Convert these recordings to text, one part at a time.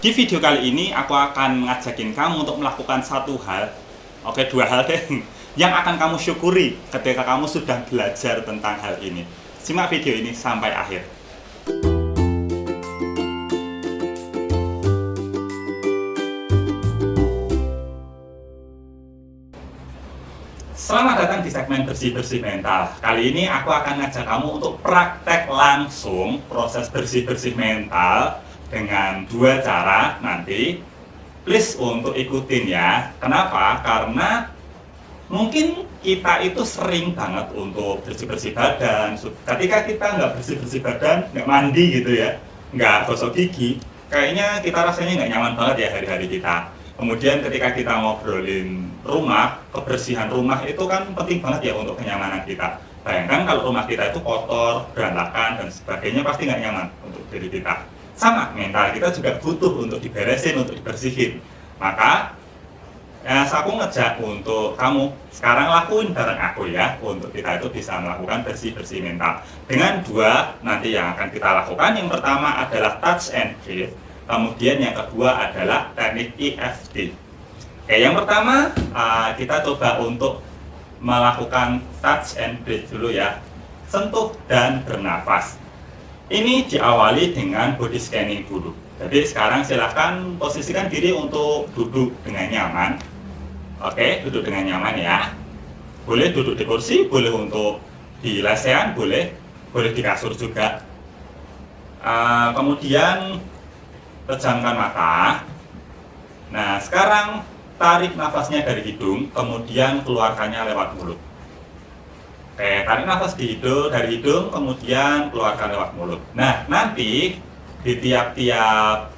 Di video kali ini aku akan ngajakin kamu untuk melakukan satu hal, oke, dua hal deh, yang akan kamu syukuri ketika kamu sudah belajar tentang hal ini. Simak video ini sampai akhir. Selamat datang di segmen bersih-bersih mental. Kali ini aku akan ngajak kamu untuk praktek langsung proses bersih-bersih mental dengan dua cara nanti. Please untuk ikutin ya. Kenapa? Karena mungkin kita itu sering banget untuk bersih-bersih badan. Ketika kita nggak bersih-bersih badan, nggak mandi gitu ya, nggak gosok gigi, kayaknya kita rasanya nggak nyaman banget ya hari-hari kita. Kemudian ketika kita ngobrolin rumah, kebersihan rumah itu kan penting banget ya untuk kenyamanan kita. Bayangkan kalau rumah kita itu kotor, berantakan, dan sebagainya, pasti nggak nyaman untuk diri kita. Sama, mental kita juga butuh untuk diberesin, untuk dibersihin. Maka, aku ngejak untuk kamu sekarang lakuin bareng aku ya, untuk kita itu bisa melakukan bersih-bersih mental. Dengan dua nanti yang akan kita lakukan, yang pertama adalah touch and breathe. Kemudian yang kedua adalah teknik EFT. Oke, yang pertama kita coba untuk melakukan touch and breathe dulu ya. Sentuh dan bernafas. Ini diawali dengan body scanning dulu. Jadi sekarang silahkan posisikan diri untuk duduk dengan nyaman. Oke, duduk dengan nyaman ya. Boleh duduk di kursi, boleh untuk di lesehan, boleh di kasur juga. Kemudian pejamkan mata. Nah, sekarang tarik nafasnya dari hidung, kemudian keluarkannya lewat mulut. Oke, tarik nafas dari hidung, kemudian keluarkan lewat mulut. Nah, nanti di tiap-tiap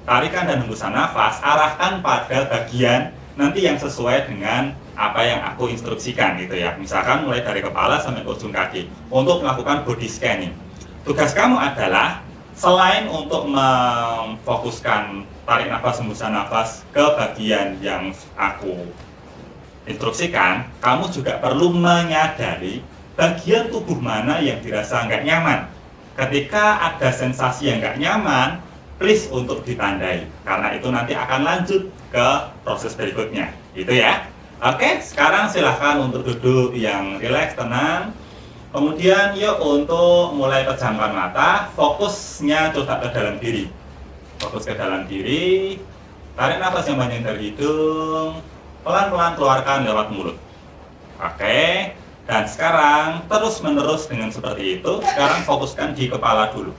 tarikan dan hembusan nafas, arahkan pada bagian nanti yang sesuai dengan apa yang aku instruksikan gitu ya. Misalkan mulai dari kepala sampai ke ujung kaki untuk melakukan body scanning. Tugas kamu adalah selain untuk memfokuskan tarik nafas, hembusan nafas ke bagian yang aku instruksikan, kamu juga perlu menyadari bagian tubuh mana yang dirasa nggak nyaman. Ketika ada sensasi yang nggak nyaman, please untuk ditandai, karena itu nanti akan lanjut ke proses berikutnya, gitu ya. Oke, sekarang silahkan untuk duduk yang rileks, tenang. Kemudian yuk untuk mulai pejamkan mata, fokusnya coba ke dalam diri. Fokus ke dalam diri, tarik nafas yang panjang dari hidung, pelan-pelan keluarkan lewat mulut. Oke, dan sekarang terus-menerus dengan seperti itu, sekarang fokuskan di kepala dulu.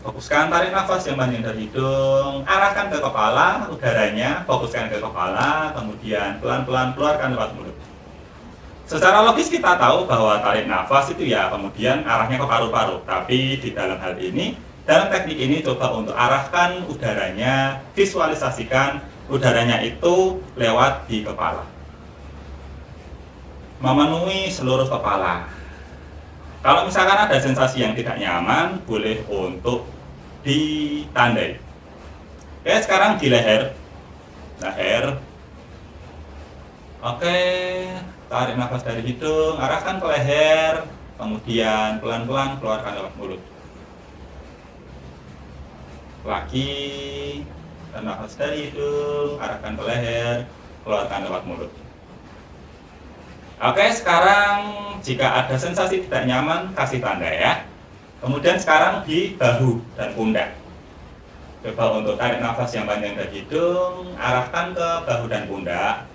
Fokuskan tarik nafas yang panjang dari hidung, arahkan ke kepala, udaranya, fokuskan ke kepala, kemudian pelan-pelan keluarkan lewat mulut. Secara logis kita tahu bahwa tarik nafas itu ya kemudian arahnya ke paru-paru. Tapi di dalam hal ini, dalam teknik ini coba untuk arahkan udaranya, visualisasikan udaranya itu lewat di kepala. Memenuhi seluruh kepala. Kalau misalkan ada sensasi yang tidak nyaman, boleh untuk ditandai. Oke, sekarang di leher. Oke, tarik nafas dari hidung, arahkan ke leher, kemudian pelan-pelan keluarkan lewat mulut. Lagi, tarik nafas dari hidung, arahkan ke leher, keluarkan lewat mulut. Oke, sekarang jika ada sensasi tidak nyaman, kasih tanda ya. Kemudian sekarang di bahu dan pundak. Coba untuk tarik nafas yang panjang dari hidung, arahkan ke bahu dan pundak.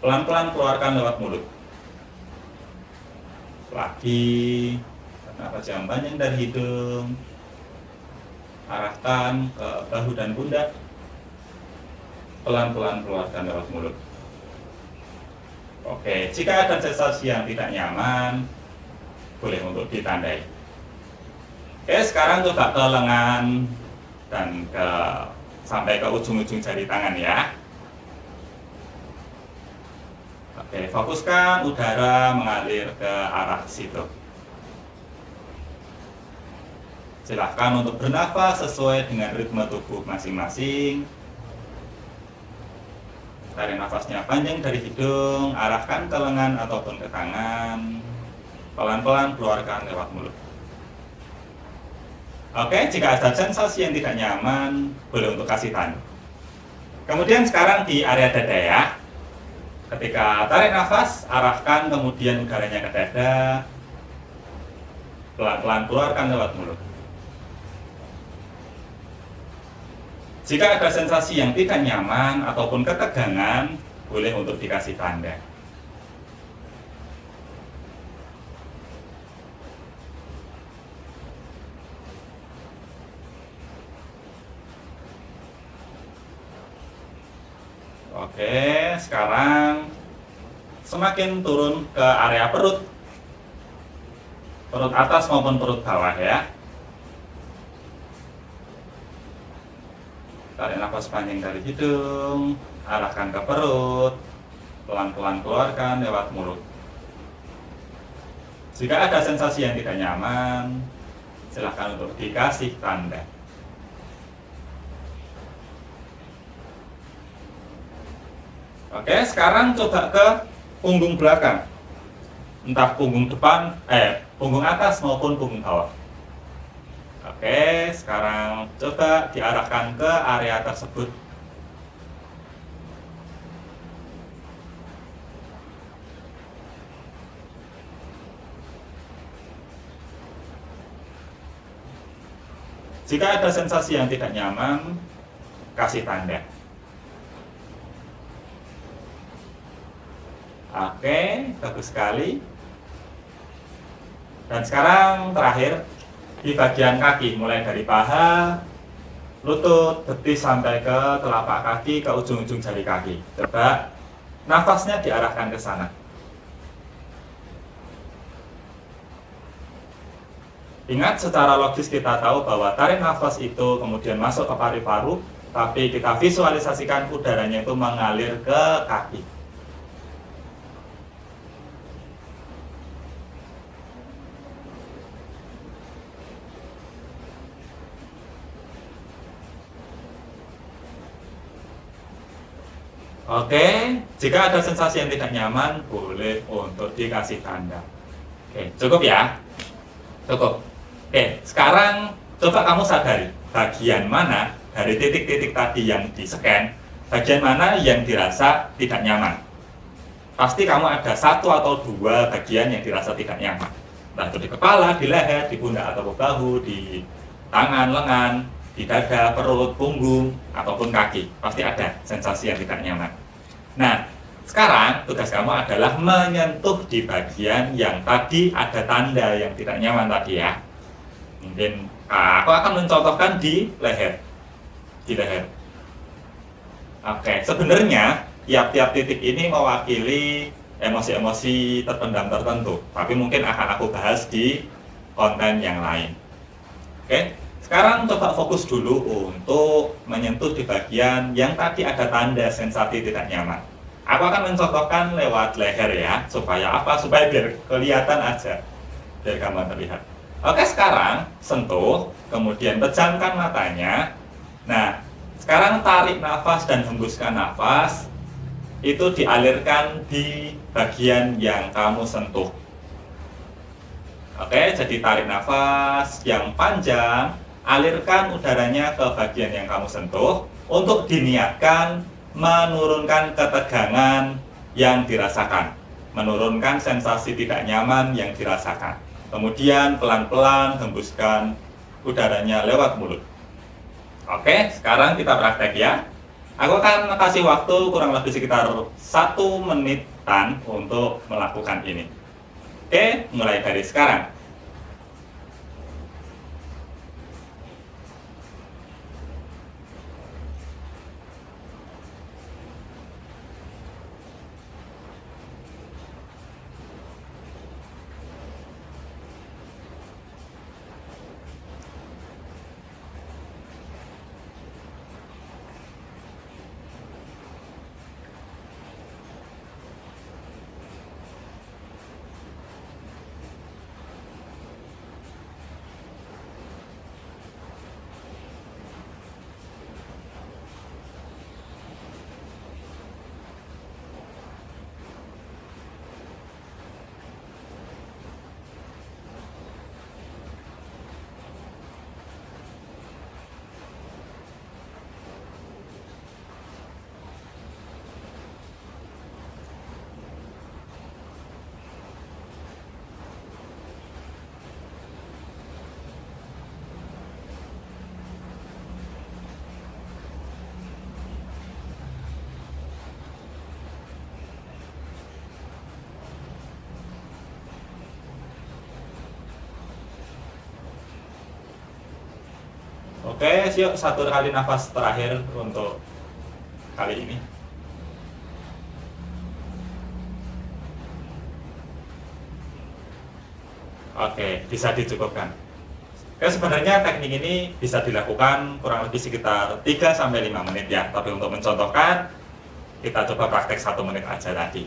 Pelan-pelan keluarkan lewat mulut. Lagi, nafas yang panjang dari hidung, arahkan ke bahu dan pundak. Pelan-pelan keluarkan lewat mulut. Oke, jika ada sensasi yang tidak nyaman, boleh untuk ditandai. Oke, sekarang coba ke lengan dan sampai ke ujung-ujung jari tangan ya. Oke, fokuskan udara mengalir ke arah situ. Silahkan untuk bernafas sesuai dengan ritme tubuh masing-masing. Tarik nafasnya panjang dari hidung, arahkan ke lengan ataupun ke tangan. Pelan-pelan keluarkan lewat mulut. Oke, jika ada sensasi yang tidak nyaman, boleh untuk kasih tanda. Kemudian sekarang di area dada ya. Ketika tarik nafas, arahkan kemudian udaranya ke dada. Pelan-pelan keluarkan lewat mulut. Jika ada sensasi yang tidak nyaman ataupun ketegangan, boleh untuk dikasih tanda. Oke, sekarang semakin turun ke area perut. Perut atas maupun perut bawah ya. Tarik nafas panjang dari hidung, arahkan ke perut, pelan-pelan keluarkan lewat mulut. Jika ada sensasi yang tidak nyaman, silakan untuk dikasih tanda. Oke, sekarang coba ke punggung belakang. Entah punggung depan, punggung atas maupun punggung bawah. Oke, sekarang coba diarahkan ke area tersebut. Jika ada sensasi yang tidak nyaman, kasih tanda. Oke, bagus sekali. Dan sekarang terakhir di bagian kaki, mulai dari paha, lutut, betis sampai ke telapak kaki, ke ujung-ujung jari kaki. Coba nafasnya diarahkan ke sana. Ingat, secara logis kita tahu bahwa tarik nafas itu kemudian masuk ke paru-paru, tapi kita visualisasikan udaranya itu mengalir ke kaki. Oke, jika ada sensasi yang tidak nyaman, boleh untuk dikasih tanda. Oke, cukup ya? Cukup. Oke, sekarang coba kamu sadari bagian mana dari titik-titik tadi yang di-scan, bagian mana yang dirasa tidak nyaman. Pasti kamu ada satu atau dua bagian yang dirasa tidak nyaman. Entah itu di kepala, di leher, di pundak atau bahu, di tangan, lengan, di dada, perut, punggung, ataupun kaki. Pasti ada sensasi yang tidak nyaman. Nah, sekarang tugas kamu adalah menyentuh di bagian yang tadi ada tanda yang tidak nyaman tadi ya. Mungkin aku akan mencontohkan di leher. Di leher. Oke, sebenarnya tiap-tiap titik ini mewakili emosi-emosi terpendam tertentu. Tapi mungkin akan aku bahas di konten yang lain. Oke, sekarang coba fokus dulu untuk menyentuh di bagian yang tadi ada tanda sensasi tidak nyaman. Aku akan mencontohkan lewat leher ya, supaya apa? Supaya biar kelihatan aja, biar kamu terlihat. Oke, sekarang sentuh, kemudian pejamkan matanya. Nah, sekarang tarik nafas dan hembuskan nafas. Itu dialirkan di bagian yang kamu sentuh. Oke, jadi tarik nafas yang panjang, alirkan udaranya ke bagian yang kamu sentuh untuk diniatkan menurunkan ketegangan yang dirasakan, menurunkan sensasi tidak nyaman yang dirasakan. Kemudian pelan-pelan hembuskan udaranya lewat mulut. Oke, sekarang kita praktek ya. Aku akan kasih waktu kurang lebih sekitar 1 menitan untuk melakukan ini. Oke, mulai dari sekarang. Oke, yuk satu kali nafas terakhir untuk kali ini. Oke, bisa dicukupkan. Sebenarnya teknik ini bisa dilakukan kurang lebih sekitar 3-5 menit ya. Tapi untuk mencontohkan, kita coba praktek 1 menit aja tadi.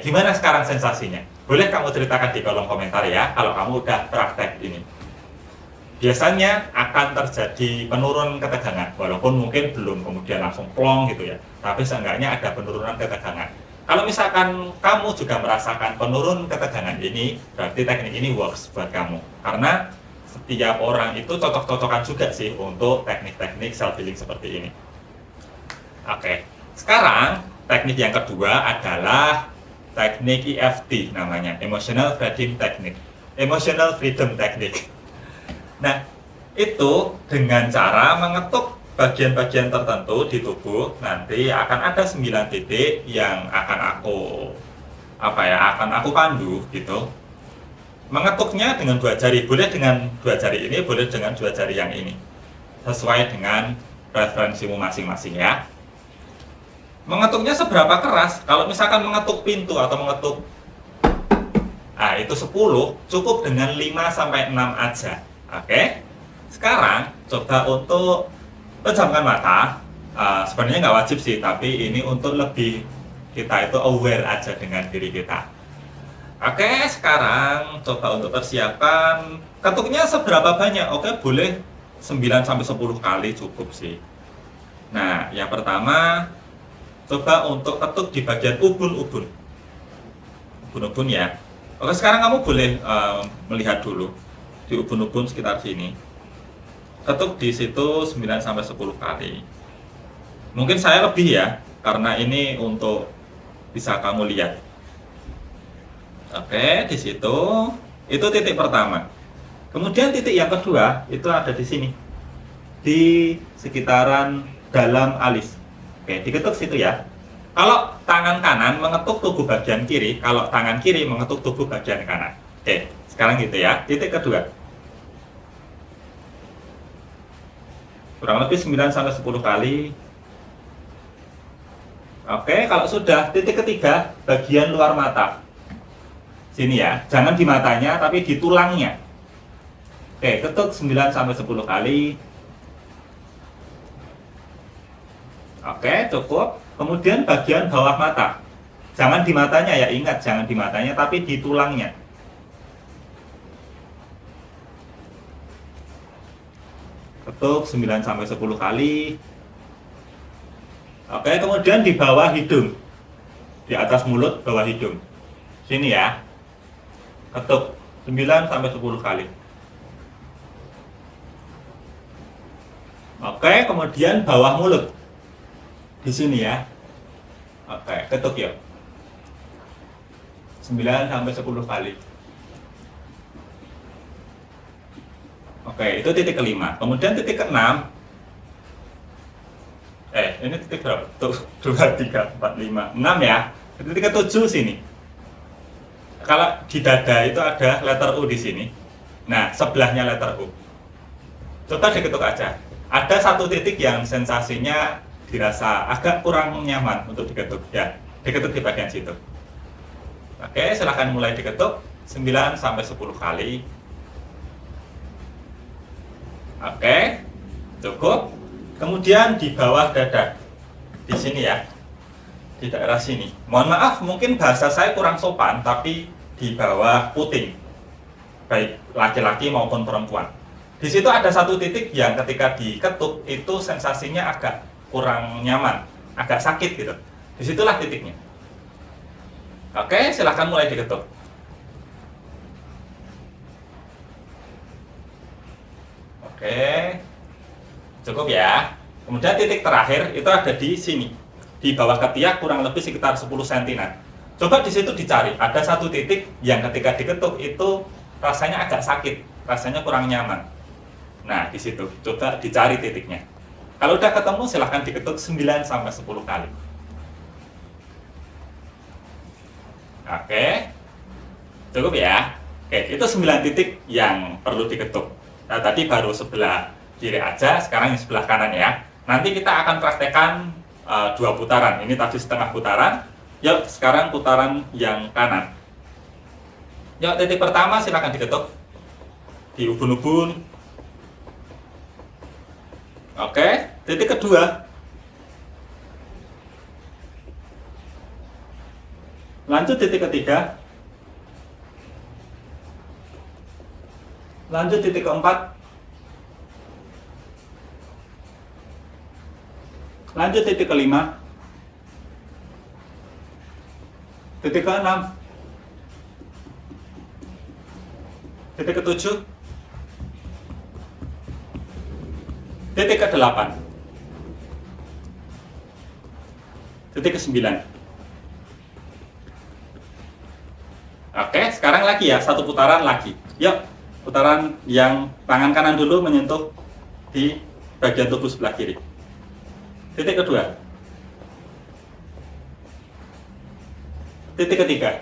Gimana sekarang sensasinya? Boleh kamu ceritakan di kolom komentar ya, kalau kamu udah praktek ini. Biasanya akan terjadi penurunan ketegangan, walaupun mungkin belum kemudian langsung plong gitu ya. Tapi seenggaknya ada penurunan ketegangan. Kalau misalkan kamu juga merasakan penurunan ketegangan ini, berarti teknik ini works buat kamu. Karena setiap orang itu cocok-cocokan juga sih untuk teknik-teknik self healing seperti ini. Oke, sekarang teknik yang kedua adalah teknik EFT namanya, Emotional Freedom Technique. Emotional Freedom Technique. Nah, itu dengan cara mengetuk bagian-bagian tertentu di tubuh, nanti akan ada 9 titik yang akan aku pandu gitu. Mengetuknya dengan 2 jari, boleh dengan 2 jari ini, boleh dengan 2 jari yang ini. Sesuai dengan preferensimu masing-masing ya. Mengetuknya seberapa keras? Kalau misalkan mengetuk pintu atau mengetuk itu 10, cukup dengan 5-6 aja. Oke. Sekarang coba untuk pejamkan mata. Sebenarnya nggak wajib sih, tapi ini untuk lebih kita itu aware aja dengan diri kita. Oke, sekarang coba untuk persiapkan. Ketuknya seberapa banyak? Oke, boleh 9-10 kali cukup sih. Nah, yang pertama coba untuk ketuk di bagian ubun-ubun. Ubun-ubun ya. Oke, sekarang kamu boleh melihat dulu di ubun-ubun sekitar sini. Ketuk di situ 9-10 kali. Mungkin saya lebih ya, karena ini untuk bisa kamu lihat. Oke, di situ itu titik pertama. Kemudian titik yang kedua itu ada di sini, di sekitaran dalam alis. Oke, diketuk situ ya. Kalau tangan kanan mengetuk tubuh bagian kiri, kalau tangan kiri mengetuk tubuh bagian kanan. Oke, sekarang gitu ya. Titik kedua. Kurang lebih 9-10 kali. Oke, kalau sudah, titik ketiga, bagian luar mata. Sini ya, jangan di matanya, tapi di tulangnya. Oke, ketuk 9-10 kali. Oke, cukup. Kemudian bagian bawah mata. Jangan di matanya ya, ingat, jangan di matanya, tapi di tulangnya. Ketuk 9-10 kali. Oke, kemudian di bawah hidung. Di atas mulut, bawah hidung. Sini ya. Ketuk 9-10 kali. Oke, kemudian bawah mulut. Di sini ya. Oke, ketuk ya. 9-10 kali. Oke, itu titik kelima. Kemudian titik keenam. Ini titik berapa? Tuh, 2, 3, 4, 5, 6 ya. Titik ke-7 sini. Kalau di dada itu ada letter U di sini. Nah, sebelahnya letter U. Coba diketuk aja. Ada satu titik yang sensasinya dirasa agak kurang nyaman untuk diketuk. Ya, diketuk di bagian situ. Oke, silahkan mulai diketuk 9-10 kali. Oke, cukup. Kemudian di bawah dada, di sini ya, di daerah sini. Mohon maaf, mungkin bahasa saya kurang sopan, tapi di bawah puting, baik laki-laki maupun perempuan. Di situ ada satu titik yang ketika diketuk itu sensasinya agak kurang nyaman, agak sakit gitu. Disitulah titiknya. Oke, silahkan mulai diketuk. Oke, cukup ya. Kemudian titik terakhir itu ada di sini, di bawah ketiak kurang lebih sekitar 10 cm. Coba di situ dicari, ada satu titik yang ketika diketuk itu rasanya agak sakit, rasanya kurang nyaman. Nah, di situ coba dicari titiknya. Kalau udah ketemu silahkan diketuk 9-10 kali. Oke, cukup ya. Oke, itu 9 titik yang perlu diketuk. Nah, tadi baru sebelah kiri aja, sekarang yang sebelah kanan ya. Nanti kita akan praktekkan 2 putaran. Ini tadi setengah putaran. Yuk, sekarang putaran yang kanan. Yuk, titik pertama silakan diketuk. Di ubun-ubun. Oke, titik kedua. Lanjut titik ketiga. Lanjut titik keempat. Lanjut titik kelima. Titik keenam. Titik ketujuh. Titik ke-8. Titik ke-9. Oke, sekarang lagi ya, satu putaran lagi. Yuk, putaran yang tangan kanan dulu menyentuh di bagian tubuh sebelah kiri. Titik kedua. Titik ketiga.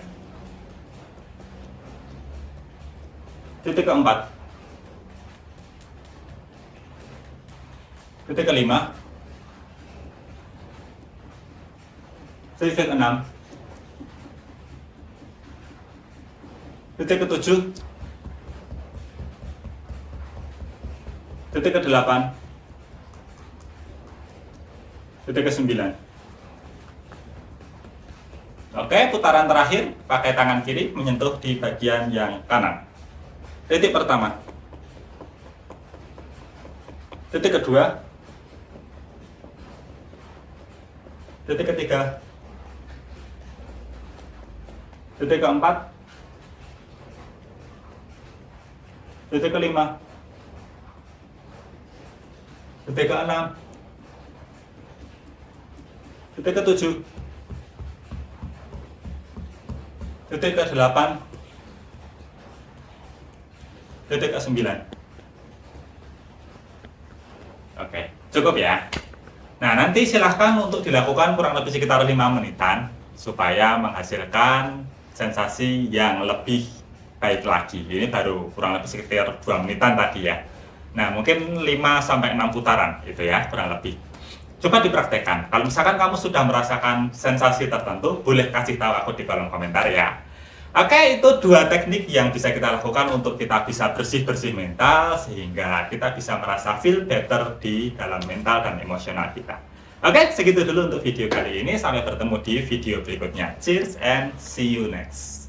Titik keempat. Titik kelima. Titik keenam. Titik ketujuh. Titik ke-8. Titik ke-9. Oke, putaran terakhir pakai tangan kiri menyentuh di bagian yang kanan. Titik pertama. Titik kedua. Titik ketiga. Titik keempat. Titik kelima. Titik keenam. Titik ketujuh. Titik ke-8. Titik ke-9. Oke, cukup ya. Nah, nanti silahkan untuk dilakukan kurang lebih sekitar 5 menitan supaya menghasilkan sensasi yang lebih baik lagi. Ini baru kurang lebih sekitar 2 menitan tadi ya. Nah, mungkin 5-6 putaran gitu ya, kurang lebih. Coba dipraktekkan. Kalau misalkan kamu sudah merasakan sensasi tertentu, boleh kasih tahu aku di kolom komentar ya. Oke, itu 2 teknik yang bisa kita lakukan untuk kita bisa bersih-bersih mental sehingga kita bisa merasa feel better di dalam mental dan emosional kita. Oke, segitu dulu untuk video kali ini. Sampai bertemu di video berikutnya. Cheers and see you next.